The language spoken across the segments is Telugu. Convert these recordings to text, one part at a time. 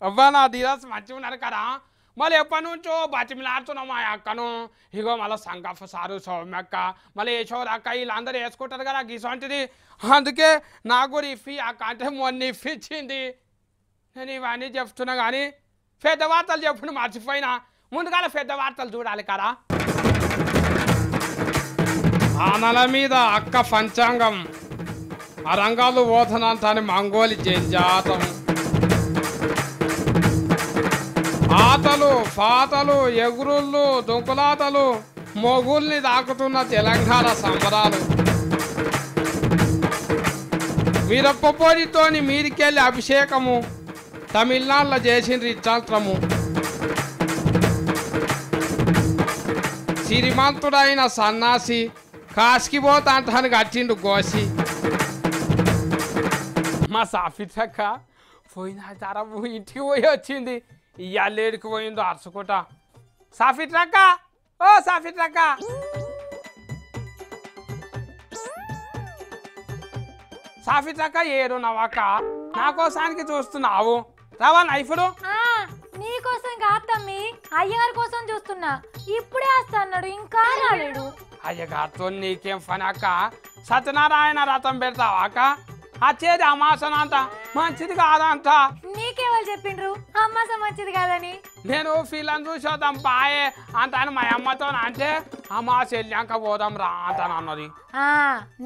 అవ్వా నా ధీరస్ మంచిగా ఉన్నారు కదా మళ్ళీ ఎప్పటి నుంచో బతిమిలాడుతున్నాం మా అక్కను ఇగో మళ్ళీ సంగఫ సారు సౌమ్యక్క మళ్ళీ యశోద అక్క వీళ్ళందరూ వేసుకుంటారు కదా గిసంటిది అందుకే నాకు కూడా ఇఫీ అక్క అంటే మొన్న ఇఫ్ ఇచ్చింది నేను ఇవన్నీ చెప్తున్నా కానీ పెద్ద వార్తలు చెప్పుడు మర్చిపోయినా ముందుగాల పెద్ద వార్తలు చూడాలి కదా ఆనల మీద అక్క పంచాంగం అరంగాలు పోతనంతని మంగోలి జంజాతం ఆటలు పాటలు ఎగురుళ్ళు దుంకులాటలు మొగుల్ని దాకుతున్న తెలంగాణ సంబరాలు వీరప్పపోడితోని మీరికెళ్ళి అభిషేకము తమిళనాడులో చేసిన రిచ్చాంత్రము శ్రీమంతుడైన సన్నాసి కాశీకి పోతా అంటాను కట్టిండు గోసి మా సాఫిట్లక్క పోయిన తరము ఇంటికి పోయి వచ్చింది ఇవాళ ఏడికి పోయిందో అరుచుకుంటా సాఫిట్లక్క ఓ సాఫిట్లక్క సాఫిట్లక్క ఏడున్నావక్క నా కోసానికి చూస్తున్నావు రావాలా ఇప్పుడు నీకోసం కాదమ్మి అయ్యగారి కోసం చూస్తున్నా ఇప్పుడే వస్తా అన్నాడు ఇంకా రాలేడు అయ్యగారితో నీకేం పని అక్క సత్యనారాయణ రథం పెడతావా అక్క వచ్చేది అమాసనంత మంచిది కాదంట నీకేవాళ్ళు చెప్పిండ్రు అమ్మాస మంచిది కాదని నేను ఫీల్ని చూసేద్దాం బాయే అంటాను మా అమ్మతో అంటే అమాస వెళ్ళాక పోదాం రా అంటాను అన్నది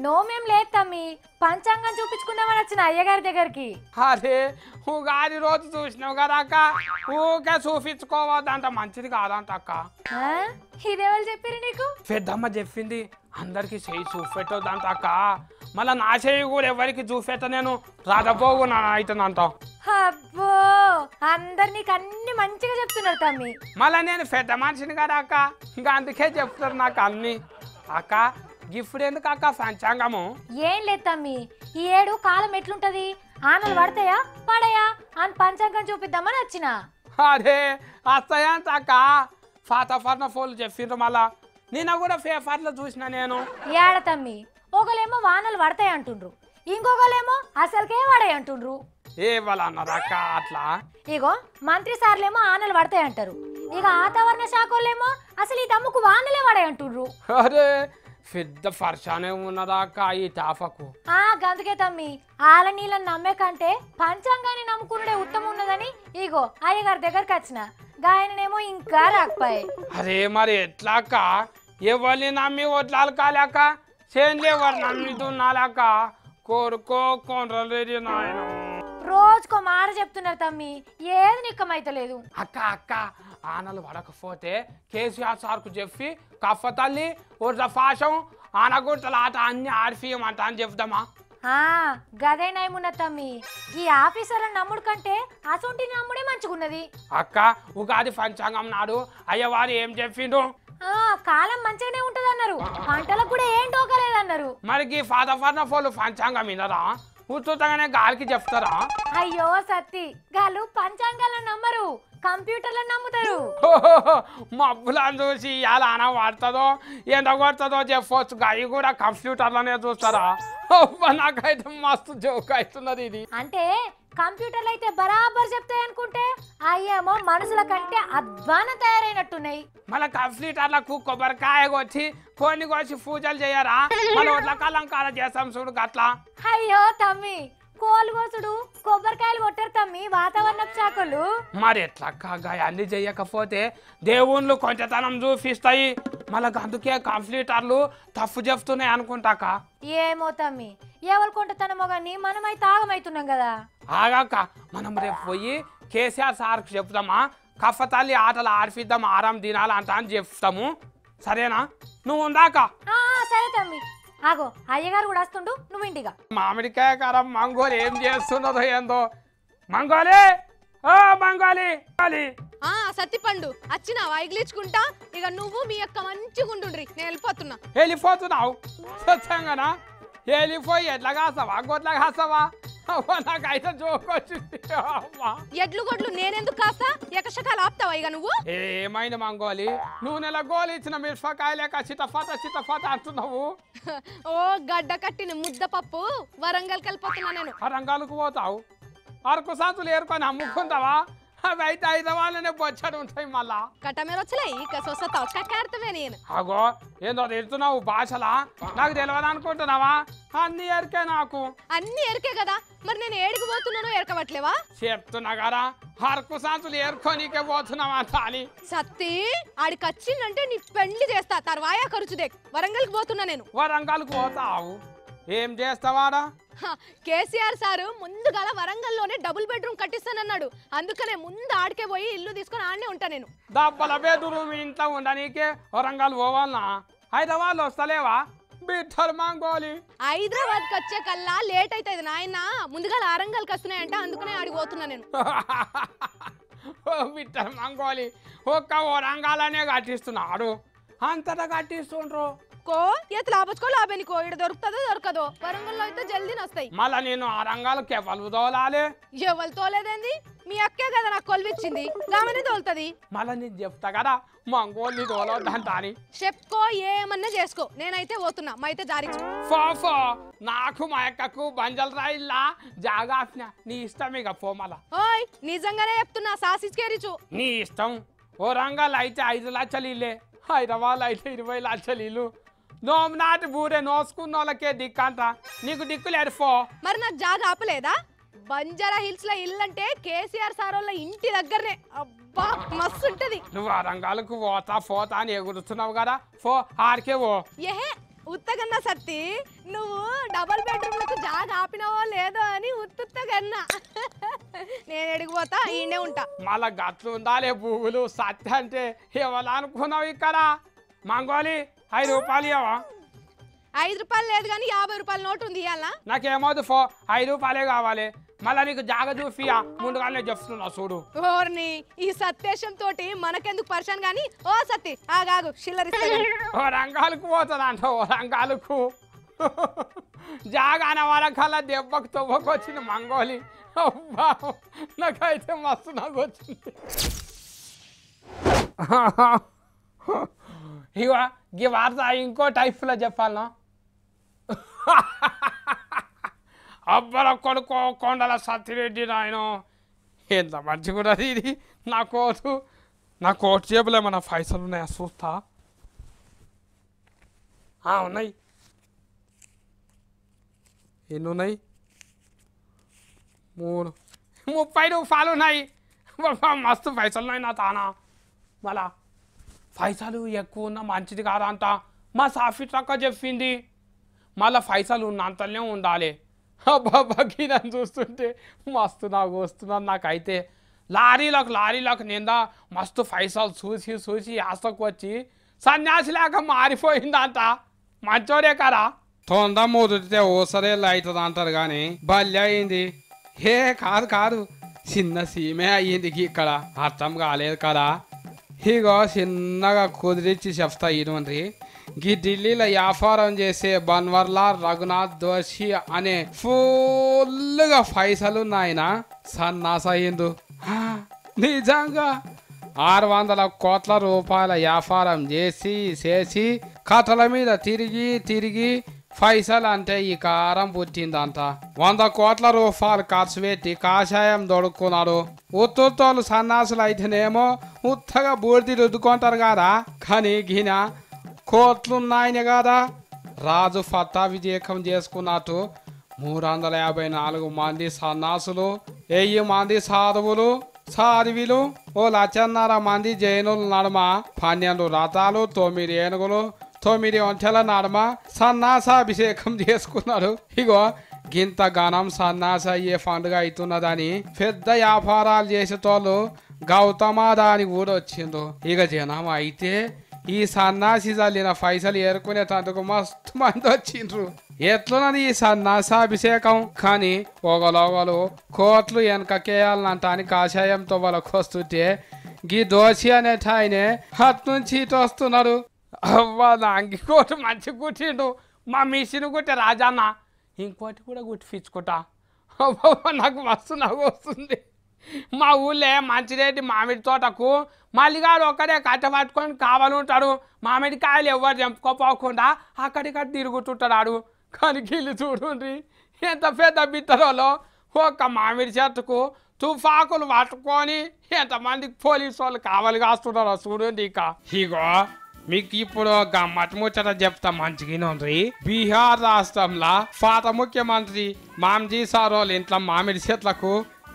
నోమేం లేదు తమ్మి పంచాంగం చూపించుకుందామని వచ్చిన అయ్యగారి దగ్గరికి అరే ఉగాది రోజు చూసినావు కదా అక్క ఊకే చూపించుకోవద్దంట మంచిది కాదంట అక్క ఇదేవాళ్ళు చెప్పారు నీకు పెద్దమ్మ చెప్పింది అందరికి చెయ్యి చూపెట్టొద్దంట అక్క మళ్ళీ నా చెయ్యి కూడా ఎవరికి చూపెట్ట నేను రాధపోగు నా అవుతుందంట అబ్బో అందరు నీకు అన్ని మంచిగా చెప్తున్నారు తమ్మి మళ్ళీ నేను పెద్ద మనిషిని కదా అక్క ఇంకా అందుకే చెప్తారు నాకు అన్ని అక్క గిఫ్ట్ ఎందుకు అక్క పంచాంగము ఏం లేదు తమ్మి ఈ ఏడు కాలం ఎట్లుంటది ఆనలు పడతాయా పడయా అని పంచాంగం చూపిద్దామని వచ్చిన అరే వస్తాయంట అక్క ఫాతఫర్న ఫోన్లు చెప్పిండ్రు మళ్ళా నిన్న కూడా పేపర్లో చూసిన నేను ఏడ తమ్మి ఒకలేమో వానలు పడతాయి అంటుండ్రు ఇంకొకలేమో అసలుకే పడాయి అంటుండ్రు ఏ వాళ్ళ అన్నారు అక్క అట్లా ఇగో మంత్రి సార్లేమో ఆనలు పడతాయి అంటారు ఇక వాతావరణ శాఖ వాళ్ళేమో అసలు ఈ తమ్ముకు వానలే పడాయి అంటుండ్రు అరే పెద్ద పర్షానే ఉన్నదా అక్క ఈ టాఫకు గందుకే తమ్మి ఆల నీళ్ళని నమ్మే కంటే పంచాంగాన్ని నమ్ముకునే ఉత్తమం ఉన్నదని ఇగో అయ్యగారి దగ్గరికి వచ్చిన గాయనేమో ఇంకా రాకపోయి అరే మరి ఎట్లా అక్క ఎవరిని నమ్మి వడ్లాలు కాలేక చేనులు ఎవరు నమ్మి దున్నాలేక కోరుకో కొండ్రలేదు నాయన రోజుకో మాట చెప్తున్నారు తమ్మి ఏది నిక్కమైతలేదు అక్క అక్క ఆనలు పడకపోతే కేసీఆర్ సార్కు చెప్పి కఫ తల్లి ఒడ్ల పాశం ఆనగుట్టల ఆట అన్ని ఆడిపియమంట అని చెప్దామా గదే నయమున్న తమ్మి ఈ ఆఫీసర్ల నమ్ముడు కంటే అసొంటి నమ్ముడే మంచిగున్నది అక్క ఉగాది పంచాంగం నాడు అయ్యవారు ఏం చెప్పిండు కాలం మంచిగానే ఉంటది అన్నారు పంటలకు కూడా ఏం టోకలేదన్నారు మరి ఫాదఫర్న ఫోన్లు పంచాంగం వినరా ఉచితంగానే గాలికి చెప్తారా అయ్యో సత్తి గాలు పంచాంగాలను నమ్మరు కంప్యూటర్లను నమ్ముతారు మబ్బులను చూసి ఇవాళ ఆన వాడుతుందో ఎంత కొడుతుందో చెప్పవచ్చు గాయి కూడా కంప్యూటర్లోనే చూస్తారా నాకైతే మస్తు జోక్ అవుతున్నది ఇది అంటే కంప్యూటర్లు అయితే బరాబర్ చెప్తాయి అనుకుంటే అయ్యేమో మనుషుల కంటే అధ్వానం తయారైనట్టున్నాయి మళ్ళీ కంప్యూటర్లకు కొబ్బరికాయ కొచ్చి కొన్ని కొచ్చి పూజలు చేయరా మళ్ళీ ఒట్ల కలంకార చేస్తాం చూడు గట్లా అయ్యో తమ్మి కోలు కోసుడు కొబ్బరికాయలు కొట్టారు తమ్మి వాతావరణ శాఖలు మరి ఎట్లా అన్ని చెయ్యకపోతే దేవుళ్ళు కొంచెతనం చూపిస్తాయి మళ్ళీ అందుకే కంప్యూటర్లు తప్పు చెప్తున్నాయి అనుకుంటాక ఏమో తమ్మి ఎవరు కొంటతనమో గాని మనమైతే ఆగమైతున్నాం కదా ఆగాక మనం రేపు పోయి కేసీఆర్ సార్కి చెప్తామా కఫ తల్లి ఆటలు ఆడిపిద్దాం ఆరాం తినాలి అంట అని చెప్తాము సరేనా నువ్వు ఉందాక సరే తమ్మి ఆగో అయ్యగారు కూడా వస్తుండు నువ్వు ఇంటిగా మామిడికాయ కారం మంగోలి ఏం చేస్తున్నదో ఏందో మంగోలి ఓ మంగోలి సత్తిపండు వచ్చినా వైగిలించుకుంటా ఇక నువ్వు మీ యొక్క మంచిగా ఉండుండ్రి నేను వెళ్ళిపోతున్నావు స్వచ్ఛంగానా వెళ్ళిపోయి ఎట్లా కాస్తావా గొడ్లా కాస్తావా నాకైతే జోక్ వచ్చింది ఎడ్లు గొడ్లు నేనెందుకు కాస్తా ఎకశకాలు ఆపుతావా ఇక నువ్వు ఏమైనా మంగోలి నువ్వు నెల గోలు ఇచ్చిన మిరపకాయలేక చితఫాత అంటున్నావు ఓ గడ్డ కట్టిన ముద్దపప్పు వరంగల్ వెళ్ళిపోతున్నా నేను వరంగల్కు పోతావు అరకు సాతులు ఏరుకొని అమ్ముకుంటావా అవి అయితే హైదరాబాద్లోనే బొచ్చడు ఉంటాయి మళ్ళా కట్టమేర వచ్చలే ఇక సొసతావు కక్కాడుతావే నేను అగో ఏందో తెలుస్తున్నావు భాషలా నాకు తెలియదు అనుకుంటున్నావా అన్ని ఎరికే నాకు అన్ని ఎరికే కదా మరి నేను ఏడికి పోతున్నానో ఎరకవట్లేవా చెప్తున్నా కదా హరకు సంచులు ఏరుకోనీకే పోతున్నావా అని సత్తి ఆడికి వచ్చిందంటే నీ పెళ్లి చేస్తా తర్వాయా ఖర్చు దేక్ వరంగల్కి పోతున్నా నేను వరంగల్కి పోతావు ఏం చేస్తావాడా కేసీఆర్ సారు ముందుగాల వరంగల్లోనే డబుల్ బెడ్రూమ్ కట్టిస్తానన్నాడు అందుకనే ముందు ఆడికే పోయి ఇల్లు తీసుకొని ఆడనే ఉంటా నేను డబ్బల బెదురు మీ ఇంట్లో ఉండనీకే వరంగల్ పోవాలనా హైదరాబాద్ వస్తలేవా బిడ్డలు మంగోలి హైదరాబాద్కి వచ్చే కల్లా లేట్ అవుతుంది నాయన ముందుగా వరంగల్కి వస్తున్నాయంట అందుకనే ఆడికి పోతున్నా నేను బిడ్డలు మంగోలి ఒక్క వరంగలనే కట్టిస్తున్నాడు అంతటా కట్టిస్తుండ్రు కో ఎత్తు లాభచ్చుకో లాభేనికో ఇక్కడ దొరుకుతుందో దొరకదో వరంగల్లో అయితే జల్దీ వస్తాయి మళ్ళా నేను ఆ రంగాలకు ఎవరు తోలాలి ఎవరు తోలేదేంది మీ అక్కే కదా నాకు కొలివిచ్చింది గామనే తోలుతుంది మళ్ళా నేను చెప్తా కదా మంగోల్ని తోలొద్దంట అని చెప్పుకో ఏమన్నా చేసుకో నేనైతే పోతున్నా మా అయితే జారి ఫోఫో నాకు మా అక్కకు బంజల్ రాయిల్లా జాగాసిన నీ ఇష్టం ఇక పో మళ్ళా ఓయ్ నిజంగానే చెప్తున్నా సాసిచ్కేరిచు నీ ఇష్టం ఓ రంగాలు అయితే 5 లక్షలు ఇల్లే హైదరాబాద్ అయితే 20 లక్షలు ఇల్లు నోము నాటి బూరే నోసుకున్న వాళ్ళకే దిక్కంట నీకు దిక్కులేరు ఫో మరి నాకు జాగా ఆపలేదా బంజారా హిల్స్ లో ఇల్లు అంటే కేసీఆర్ సార్ వాళ్ళ ఇంటి దగ్గరనే అబ్బా మస్తు ఉంటది నువ్వు ఆ రంగాలకు పోతా అని ఎగురుతున్నావు కదా ఫో ఆడికే పో ఏహే ఉత్తగన్నా సత్తి నువ్వు డబల్ బెడ్రూమ్ లకు జాగా ఆపినావో లేదో అని ఉత్తగన్నా నేను ఎడిగిపోతా ఈయనే ఉంటా మళ్ళా గట్లు ఉండాలే పువ్వులు సత్య అంటే ఎవరు అనుకున్నావు ఇక్కడ మంగోలి 5 రూపాయలు ఇవ్వవా 5 రూపాయలు లేదు కానీ 50 రూపాయల నోటు ఉంది ఇవాళ నాకేమవుదు ఫో 5 రూపాయలే కావాలి మళ్ళా నీకు జాగ చూపియా ముందుగానే చెప్తున్నా చూడు ఓర్ని ఈ సత్యేశం తోటి మనకెందుకు పరిశాన్ గాని ఓ సత్తి ఆగాగు చిల్లరిస్తా ఓ రంగాలకు పోతుందంట ఓ రంగాలకు జాగాన వరకల్లా దెబ్బకు తొవ్వకు వచ్చింది మంగోలి అబ్బా నాకైతే మస్తు నాకు వచ్చింది ఇవా ఈ వార్త ఇంకో టైప్లో చెప్పాలనా అబ్బల కొడుకో కొండల సత్యరెడ్డి నాయన ఎంత మంచిగా ఉన్నది ఇది నా కోటు జేబులో ఏమన్నా పైసలు ఉన్నాయా చూస్తా ఉన్నాయి ఎన్ని ఉన్నాయి 30 రూపాయలు ఉన్నాయి మస్తు పైసలు ఉన్నాయి నా తానా మళ్ళా పైసలు ఎక్కువ ఉన్నా మంచిది కాదంట మా సాఫీ ట్రక్క చెప్పింది మళ్ళీ పైసలు ఉన్నంతనే ఉండాలి అబ్బాకి నన్ను చూస్తుంటే మస్తు నాకు వస్తున్నాను నాకైతే లారీలకు నిందా మస్తు పైసలు చూసి ఆశకు వచ్చి సన్యాసిలాగా మారిపోయిందంట మంచోరే కదా తొంద ముదిరితే ఓసరేళ్ళు అవుతుంది అంటారు కానీ బల్లి అయింది కాదు చిన్న సీమే అయ్యింది ఇక్కడ అర్థం కాలేదు కదా ఇగో చిన్నగా కుదిరించి చెప్తా ఇనుండ్రి గీ ఢిల్లీలో వ్యాపారం చేసే బన్వర్లాల్ రఘునాథ్ దోషి అనే ఫుల్గా పైసలు నాయన సన్నాస అయ్యిండు నిజంగా 600 కోట్ల రూపాయల వ్యాపారం చేసి కథల మీద తిరిగి పైసలు అంటే ఈ కారం పుట్టిందంట 100 కోట్ల రూపాయలు ఖర్చు పెట్టి కాషాయం దొడుక్కున్నాడు ఉత్తుత్తోళ్ళు సన్నాసులు అయితేనేమో ఉత్తగా బూడిది రుద్దుకుంటారు కదా కానీ గిన కోట్లున్నాయని కదా రాజు పట్టాభిషేకం చేసుకున్నట్టు 354 మంది సన్నాసులు 1000 మంది సాధువులు ఓ 1,50,000 మంది జైనుల నడుమ 12 రథాలు 9 ఏనుగులు 9 ఒంటెల నడుమ సన్నాసాభిషేకం చేసుకున్నాడు ఇగో గింత ఘనం సన్నాస అయ్యే పండుగ అవుతున్నదని పెద్ద వ్యాపారాలు చేసేటోళ్ళు గౌతమాదాని కూడా వచ్చిండు ఇక జనం అయితే ఈ సన్నాసి చల్లిన పైసలు ఏరుకునేటందుకు మస్తు మంది వచ్చిండ్రు ఎట్లున్నది ఈ సన్నాసాభిషేకం కానీ ఒకలోగలు కోట్లు వెనకకేయాలంట అని కాషాయంతో వాళ్ళకు వస్తుంటే గీ దోషి అనేట ఆయనే అట్నుంచి ఇటు వస్తున్నాడు అవ్వా నా ఇంకోటి మంచి కుట్టిండు మా మిషన్ కుట్టే రాజన్న ఇంకోటి కూడా కుట్టిపించుకుంటా అవ్వ నాకు మస్తు నవ్వు వస్తుంది మా ఊళ్ళో మంచిరెడ్డి మామిడి తోటకు మల్లిగాడు ఒక్కడే కట్ట పట్టుకొని కావాలి ఉంటాడు మామిడికాయలు ఎవరు చంపుకోపోకుండా అక్కడిక్కడ తిరుగుతుంటాడు కానీ గిల్లి చూడండి ఎంత పెద్ద బిత్తరోలో ఒక్క మామిడి చెట్టుకు తుఫాకులు పట్టుకొని ఎంతమందికి పోలీసు వాళ్ళు కావాలి కాస్తున్నారో చూడండి. ఇగో మీకు ఇప్పుడు గమ్మత్ ముచ్చట చెప్తా మంచిగా. బీహార్ రాష్ట్రంలో పాత ముఖ్యమంత్రి మామ్జీ సార్ వాళ్ళ ఇంట్లో మామిడి చెట్లకు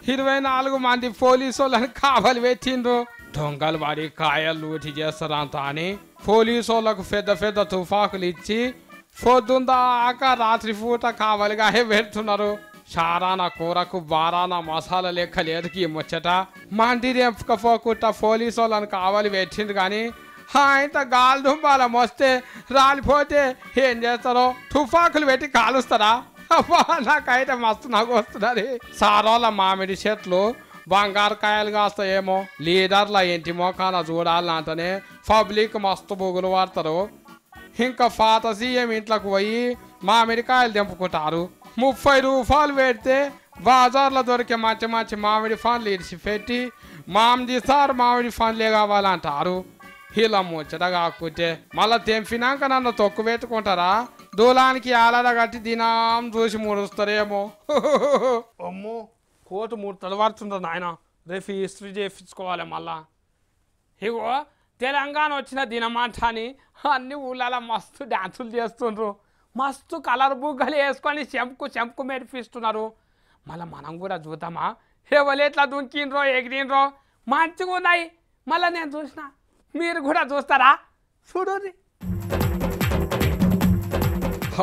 24 మంది పోలీసు వాళ్ళని కావలి పెట్టిండ్రు. దొంగలు వాడి కాయలు లూటి చేస్తారంత అని పోలీసు వాళ్ళకు పెద్ద పెద్ద తుఫాకులు ఇచ్చి పొద్దుందాకా రాత్రి పూట కావలిగా పెడుతున్నారు. చారాన కూరకు బారాన మసాలా లెక్క లేదు ఈ ముచ్చట. మందిరి ఎంపకపోకుండా పోలీసు వాళ్ళని కావాలి పెట్టింది కానీ ఇంత గాలి దుంబాల మోస్తే రాలిపోతే ఏం చేస్తారో తుఫాకులు పెట్టి కాలుస్తారా? నాకైతే మస్తు నాకు వస్తున్నది. సారోళ్ళ మామిడి చెట్లు బంగారు కాయలు కాస్తాయేమో లీడర్ల ఇంటి మోకాన చూడాలంటనే పబ్లిక్ మస్తు బొగులు వాడతారు. ఇంకా పాత సీఎం ఇంట్లోకి పోయి మామిడికాయలు తెంపుకుంటారు. 30 రూపాయలు పెడితే బాజార్లో దొరికే మంచి మంచి మామిడి పండ్లు ఇడిచి పెట్టి మామిడి సార్ మామిడి పండ్లే కావాలంటారు. ఇలా ముచ్చట కాకుంటే మళ్ళా తెంపినాక నన్ను తొక్కు పెట్టుకుంటారా? దూలానికి ఆలడ కట్టి దినం చూసి ముడుస్తారేమో. అమ్మో కోటు 3 తలవాడుతుంటారు నాయన. రేపు హిస్టరీ చేయించుకోవాలి మళ్ళా. ఇగో తెలంగాణ వచ్చిన దినమాటాన్ని అన్ని ఊళ్ళలో మస్తు డ్యాన్సులు చేస్తుండ్రు. మస్తు కలర్ బుగ్గలు వేసుకొని చెంపుకు మెరిపిస్తున్నారు. మళ్ళీ మనం కూడా చూద్దామా? ఎవరు ఎట్లా దుంకిండ్రో ఎగిరినరో మంచిగా ఉన్నాయి. మళ్ళీ నేను చూసిన మీరు కూడా చూస్తారా? చూడండి.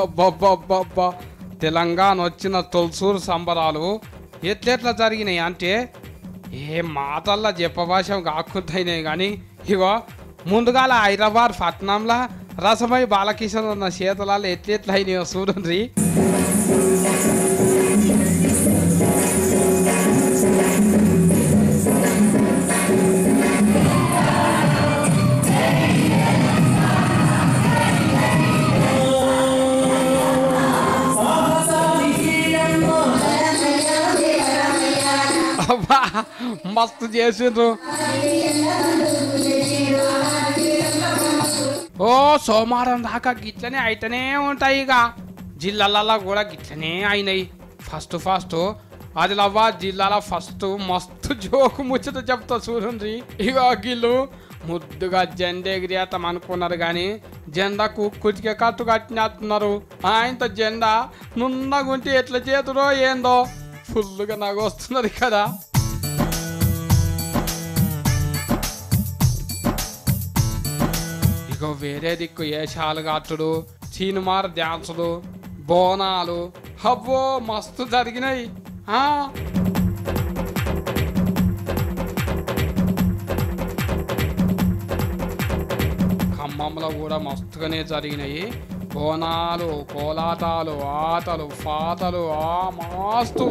అబ్బబ్బబ్బబ్బా తెలంగాణ వచ్చిన తొలసూరు సంబరాలు ఎట్లెట్లా జరిగినాయి అంటే ఏ మాటల్లో చెప్పభాషం కాకుంటాయినాయి కానీ ఇగో ముందుగాల హైదరాబాద్ పట్టణంలో రసమై బాలకిషన్ ఉన్న చేతులలో ఎట్లెట్లా అయినాయో చూడండి. మస్తు చేసిండ్రు. ఓ సోమవారం దాకా గిట్లనే అయితేనే ఉంటాయి. ఇక జిల్లాలలో కూడా గిట్లనే అయినాయి. ఫస్ట్ ఆదిలాబాద్ జిల్లాలో మస్తు జోకు ముచ్చట చెప్తా చూడండి. ఇక గిల్లు ముద్దుగా జెండా ఎగిరేస్తాం అనుకున్నారు కానీ జెండాకు కుతికే కట్టు కట్టినట్టున్నారు. ఆయనతో జెండా నున్నగుంటే ఎట్లా చేతురో ఏందో ఫుల్గా నాకు వస్తున్నది కదా. ఇక వేరే దిక్కు ఏషాలు కట్టుడు, సినిమార్ డ్యాన్సులు, బోనాలు అబ్బో మస్తు జరిగినాయి. ఖమ్మంలో కూడా మస్తుగానే జరిగినాయి. బోనాలు, కోలాటాలు, ఆటలు, పాటలు మస్తు.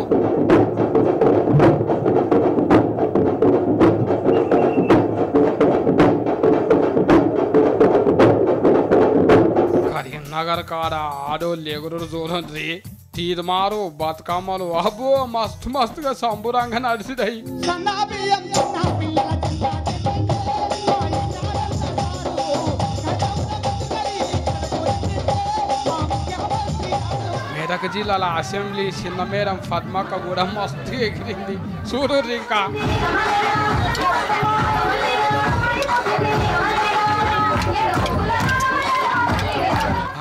కరీంనగర్ కాడ ఆడోళ్ళు ఎగురు చూడండి. తీర్మారు, బతుకమ్మలు అబ్బో మస్తుగా సంబురంగా నడిచినాయి. మెదక్ జిల్లాల అసెంబ్లీ చిన్న మేడం పద్మక్క కూడా మస్తు ఎగిరింది చూడండి. ఇంకా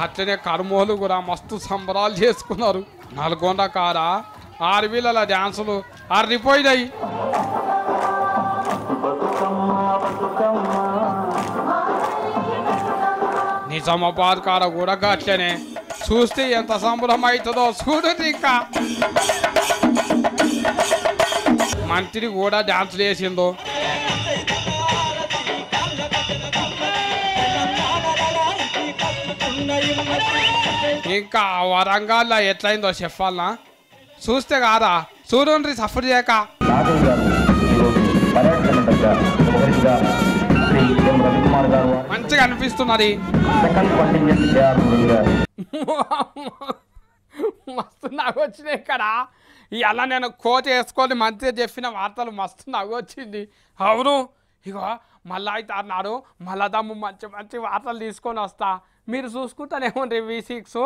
అట్లనే కర్మోలు కూడా మస్తు సంబరాలు చేసుకున్నారు. నల్గొండ కాడ ఆర్వీల డ్యాన్సులు అర్రిపోయినాయి. నిజామాబాద్ కాడ కూడా అట్లనే చూస్తే ఎంత సంబరం అవుతుందో చూడండి. ఇంకా మంత్రి కూడా డ్యాన్సులు వేసిందో. ఇంకా వరంగల్లో ఎట్లయిందో చెప్పాలనా? చూస్తే కాదా చూడండి సఫర్ చేయక. మంచిగా అనిపిస్తున్నది. మస్తు నవ్వు వచ్చినాయి ఇక్కడ. ఇలా నేను కోచ్ వేసుకొని మంచిగా చెప్పిన వార్తలు మస్తు నవ్వు వచ్చింది. అవును ఇగో మళ్ళీ అయితే అన్నాడు మళ్ళా దమ్ము మంచి వార్తలు తీసుకొని వస్తా. మీరు చూసుకుంటానేమో V6.